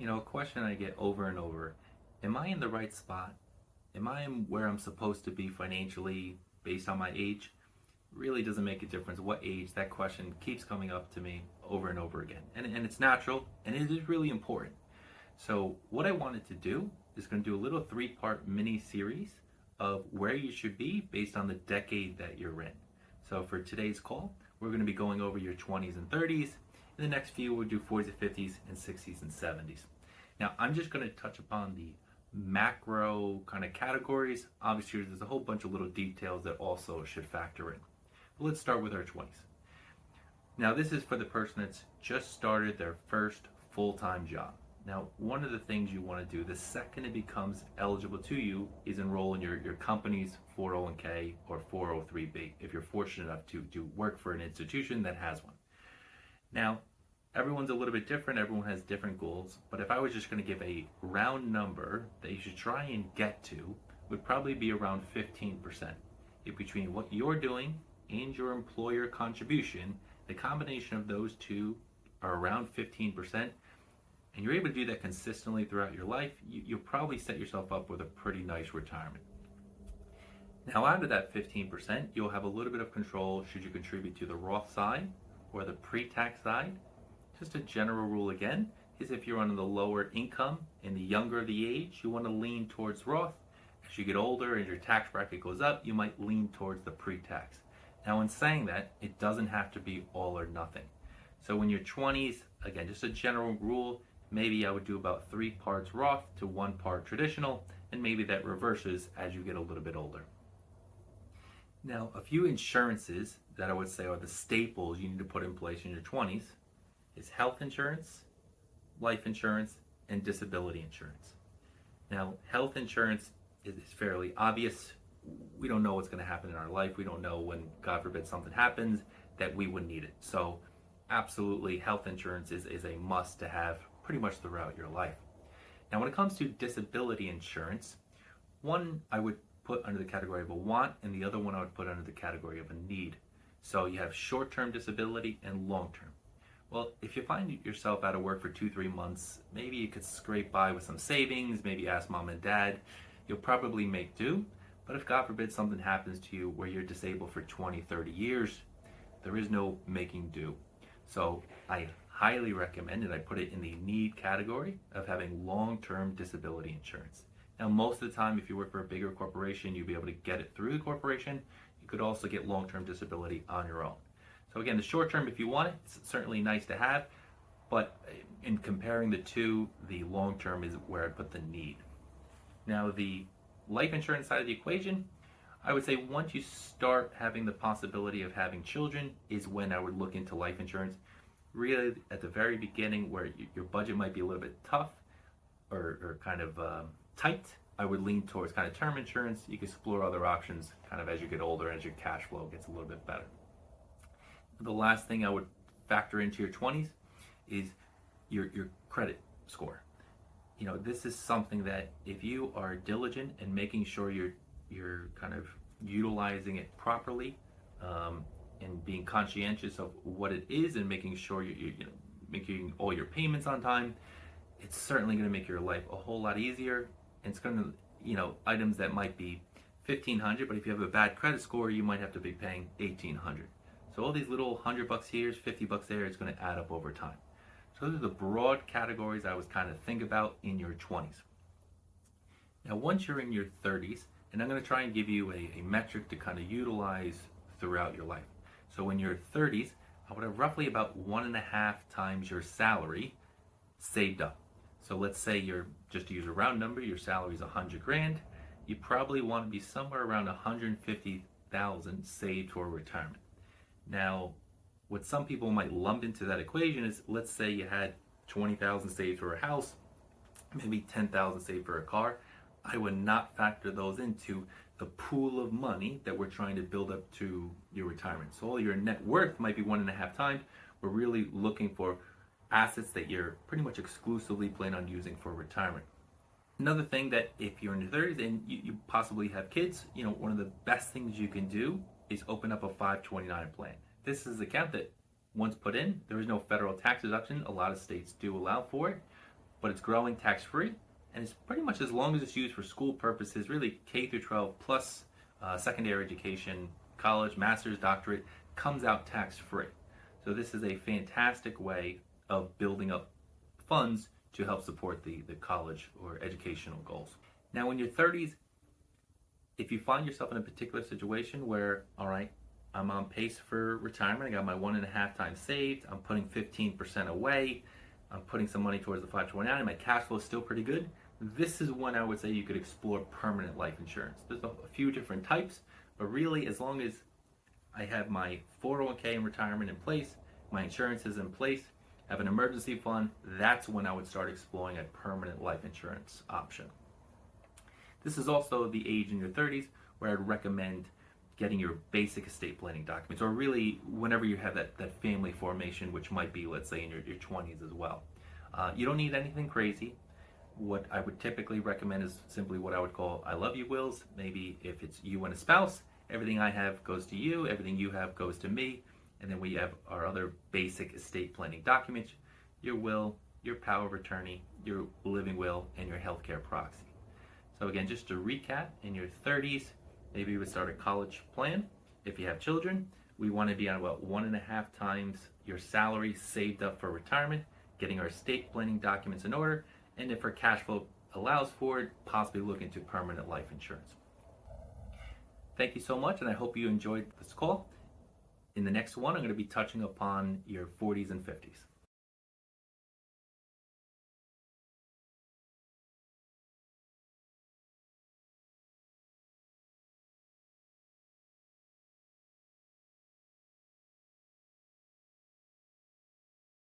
A question I get over and over. Am I in the right spot? Am I where I'm supposed to be financially based on my age? Really doesn't make a difference what age. That question keeps coming up to me over and over again. And it's natural and it is really important. So, what I wanted to do is going to do a little three-part mini series of where you should be based on the decade that you're in. So, for today's call, we're going to be going over your 20s and 30s. In the next few, we'll do 40s and 50s and 60s and 70s. Now, I'm just going to touch upon the macro kind of categories. Obviously, there's a whole bunch of little details that also should factor in. But let's start with our 20s. Now, this is for the person that's just started their first full-time job. Now, one of the things you want to do the second it becomes eligible to you is enroll in your company's 401k or 403b if you're fortunate enough to work for an institution that has one. Now, everyone's a little bit different, everyone has different goals, but if I was just going to give a round number that you should try and get to, would probably be around 15%. If between what you're doing and your employer contribution, the combination of those two are around 15%, and you're able to do that consistently throughout your life, you'll probably set yourself up with a pretty nice retirement. Now, out of that 15%, you'll have a little bit of control should you contribute to the Roth side or the pre-tax side. Just a general rule again is if you're on the lower income and the younger the age, you want to lean towards Roth. As you get older and your tax bracket goes up, you might lean towards the pre-tax. Now, in saying that, it doesn't have to be all or nothing. So in your 20s, again, just a general rule, maybe I would do about 3 parts Roth to 1 part traditional, and maybe that reverses as you get a little bit older. Now, a few insurances that I would say are the staples you need to put in place in your 20s is health insurance, life insurance, and disability insurance. Now, health insurance is fairly obvious. We don't know what's going to happen in our life. We don't know when, God forbid, something happens that we would need it. So, absolutely, health insurance is a must to have pretty much throughout your life. Now, when it comes to disability insurance, one I would put under the category of a want, and the other one I would put under the category of a need. So you have short-term disability and long-term. Well, if you find yourself out of work for 2-3 months, maybe you could scrape by with some savings, maybe ask mom and dad. You'll probably make do. But if, God forbid, something happens to you where you're disabled for 20-30 years, there is no making do. So I highly recommend, and I put it in the need category of having long-term disability insurance. Now, most of the time, if you work for a bigger corporation, you'll be able to get it through the corporation. You could also get long-term disability on your own. So again, the short-term, if you want it, it's certainly nice to have, but in comparing the two, the long-term is where I put the need. Now, the life insurance side of the equation, I would say once you start having the possibility of having children is when I would look into life insurance. Really, at the very beginning where your budget might be a little bit tough or kind of tight, I would lean towards kind of term insurance. You can explore other options kind of as you get older and as your cash flow gets a little bit better. The last thing I would factor into your 20s is your credit score. This is something that if you are diligent and making sure you're kind of utilizing it properly, and being conscientious of what it is and making sure you're making all your payments on time, it's certainly going to make your life a whole lot easier. And it's going to, items that might be $1,500, but if you have a bad credit score, you might have to be paying $1,800. So all these little $100 here, $50 there, it's going to add up over time. So those are the broad categories I was kind of think about in your 20s. Now, once you're in your 30s, and I'm going to try and give you a metric to kind of utilize throughout your life. So in your 30s, I would have roughly about 1.5 times your salary saved up. So let's say just to use a round number, your salary is $100,000. You probably want to be somewhere around $150,000 saved for retirement. Now, what some people might lump into that equation is, let's say you had $20,000 saved for a house, maybe $10,000 saved for a car. I would not factor those into the pool of money that we're trying to build up to your retirement. So all your net worth might be 1.5 times. We're really looking for assets that you're pretty much exclusively planning on using for retirement. Another thing that if you're in your 30s and you possibly have kids, one of the best things you can do is open up a 529 plan. This is an account that once put in, there is no federal tax deduction. A lot of states do allow for it. but it's growing tax-free, and it's pretty much as long as it's used for school purposes, really K through 12 plus secondary education, college, master's, doctorate, comes out tax-free. So this is a fantastic way of building up funds to help support the college or educational goals. Now in your 30s, if you find yourself in a particular situation where, all right, I'm on pace for retirement, I got my 1.5 times saved, I'm putting 15% away, I'm putting some money towards the 529, my cash flow is still pretty good, this is when I would say you could explore permanent life insurance. There's a few different types, but really as long as I have my 401k in retirement in place, my insurance is in place, have an emergency fund, that's when I would start exploring a permanent life insurance option. This is also the age in your 30s where I'd recommend getting your basic estate planning documents, or really whenever you have that family formation, which might be, let's say, in your 20s as well. You don't need anything crazy. What I would typically recommend is simply what I would call I love you wills. Maybe if it's you and a spouse, everything I have goes to you, everything you have goes to me, and then we have our other basic estate planning documents, your will, your power of attorney, your living will, and your healthcare proxy. So again, just to recap, in your 30s, maybe you would start a college plan. If you have children, we want to be on about 1.5 times your salary saved up for retirement, getting our estate planning documents in order, and if our cash flow allows for it, possibly look into permanent life insurance. Thank you so much, and I hope you enjoyed this call. In the next one, I'm going to be touching upon your 40s and 50s.